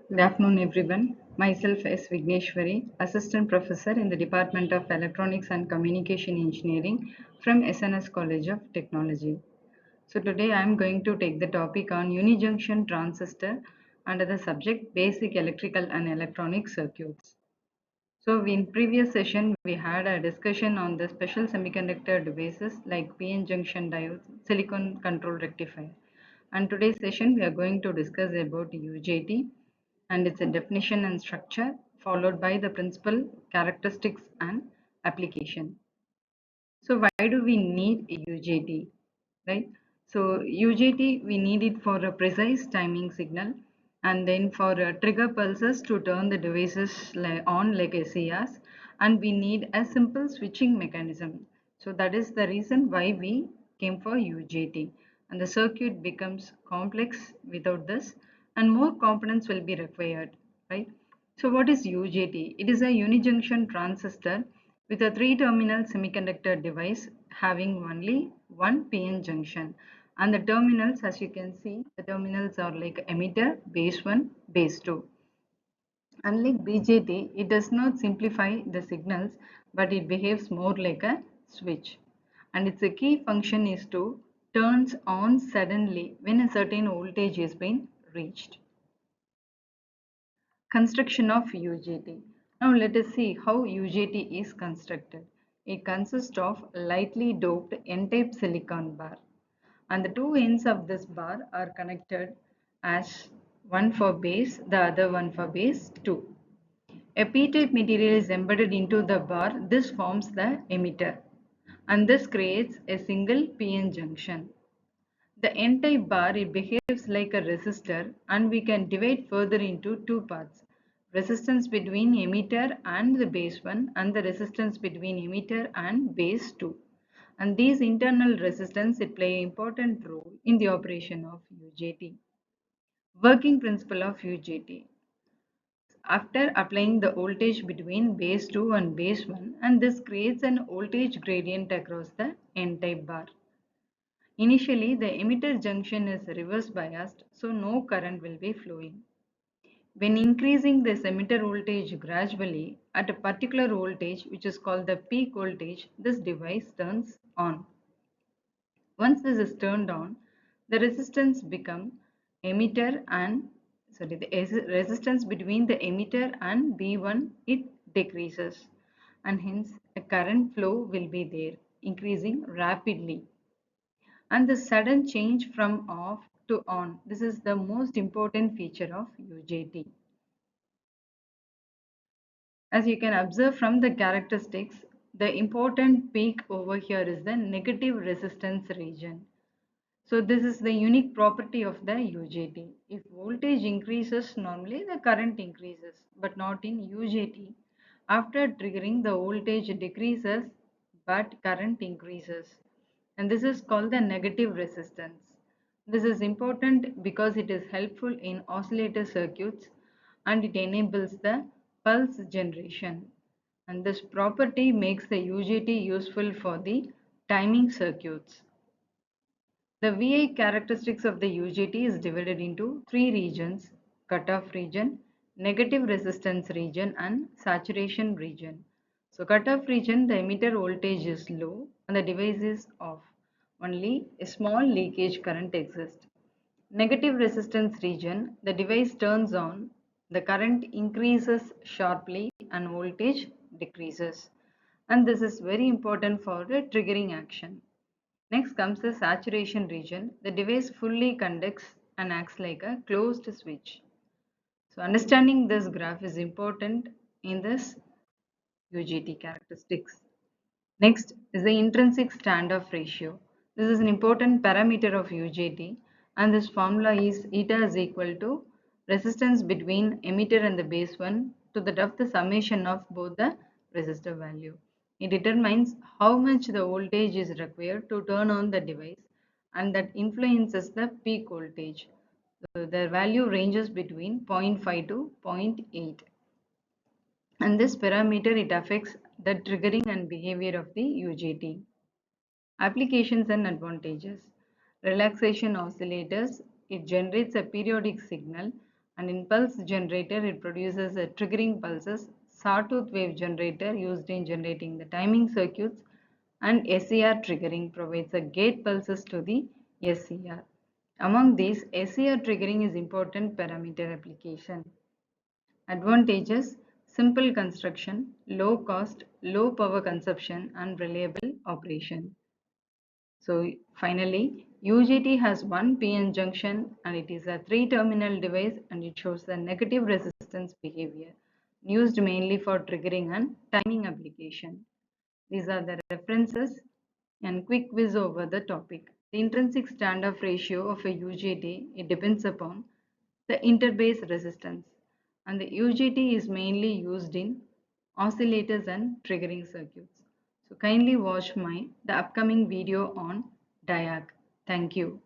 Good afternoon, everyone. Myself is Vigneshwari, Assistant Professor in the Department of Electronics and Communication Engineering from SNS College of Technology. So today I am going to take the topic on Unijunction Transistor under the subject Basic Electrical and Electronic Circuits. So in previous session we had a discussion on the special semiconductor devices like PN junction diodes, silicon control rectifier. And today's session we are going to discuss about UJT and its definition and structure, followed by the principal characteristics and application. So why do we need UJT, right? So UJT we need it for a precise timing signal, and then for trigger pulses to turn the devices on like SERs, and we need a simple switching mechanism. So that is the reason why we came for UJT, and the circuit becomes complex without this, and more components will be required, right? So what is UJT? It is a unijunction transistor with a three-terminal semiconductor device having only one PN junction. And the terminals, as you can see, the terminals are like emitter, base 1, base 2. Unlike BJT, it does not simplify the signals, but it behaves more like a switch. And its a key function is to turns on suddenly when a certain voltage is being reached. Construction of UJT. Now let us see how UJT is constructed. It consists of lightly doped N-type silicon bar, and the two ends of this bar are connected as one for base, the other one for base 2. A P-type material is embedded into the bar. This forms the emitter, and this creates a single PN junction. The N-type bar, it behaves like a resistor, and we can divide further into two parts: resistance between emitter and the base 1, and the resistance between emitter and base 2. And these internal resistance, it play an important role in the operation of UJT. Working principle of UJT. After applying the voltage between base 2 and base 1, and this creates an voltage gradient across the N-type bar. Initially, the emitter junction is reverse biased, so no current will be flowing. When increasing this emitter voltage gradually at a particular voltage, which is called the peak voltage, this device turns on. Once this is turned on, the resistance become emitter and the resistance between the emitter and B1, it decreases, and hence a current flow will be there, increasing rapidly. And the sudden change from off to on, this is the most important feature of UJT. As you can observe from the characteristics, the important peak over here is the negative resistance region. So this is the unique property of the UJT. If voltage increases, normally the current increases, but not in UJT. After triggering, the voltage decreases, but current increases. And this is called the negative resistance. This is important because it is helpful in oscillator circuits, and it enables the pulse generation. And this property makes the UJT useful for the timing circuits. The VI characteristics of the UJT is divided into three regions: cutoff region, negative resistance region, and saturation region. So cutoff region, the emitter voltage is low and the device is off. Only a small leakage current exists. Negative resistance region, the device turns on, the current increases sharply and voltage decreases. And this is very important for the triggering action. Next comes the saturation region. The device fully conducts and acts like a closed switch. So understanding this graph is important in this UJT characteristics. Next is the intrinsic standoff ratio. This is an important parameter of UJT, and this formula is eta is equal to resistance between emitter and the base 1 to that of the summation of both the resistor value. It determines how much the voltage is required to turn on the device, and that influences the peak voltage. So the value ranges between 0.5 to zero point 0.8, and this parameter, it affects the triggering and behavior of the UJT. Applications and advantages. Relaxation oscillators, it generates a periodic signal, And in pulse generator, it produces a triggering pulses, sawtooth wave generator used in generating the timing circuits, and SCR triggering provides a gate pulses to the SCR. Among these, SCR triggering is important parameter application. Advantages: simple construction, low cost, low power consumption, and reliable operation. So finally, UJT has one PN junction and it is a three-terminal device and it shows the negative resistance behavior used mainly for triggering and timing application. These are the references and quick whiz over the topic. The intrinsic standoff ratio of a UJT, it depends upon the interbase resistance, and the UJT is mainly used in oscillators and triggering circuits. So kindly watch the upcoming video on diag. Thank you.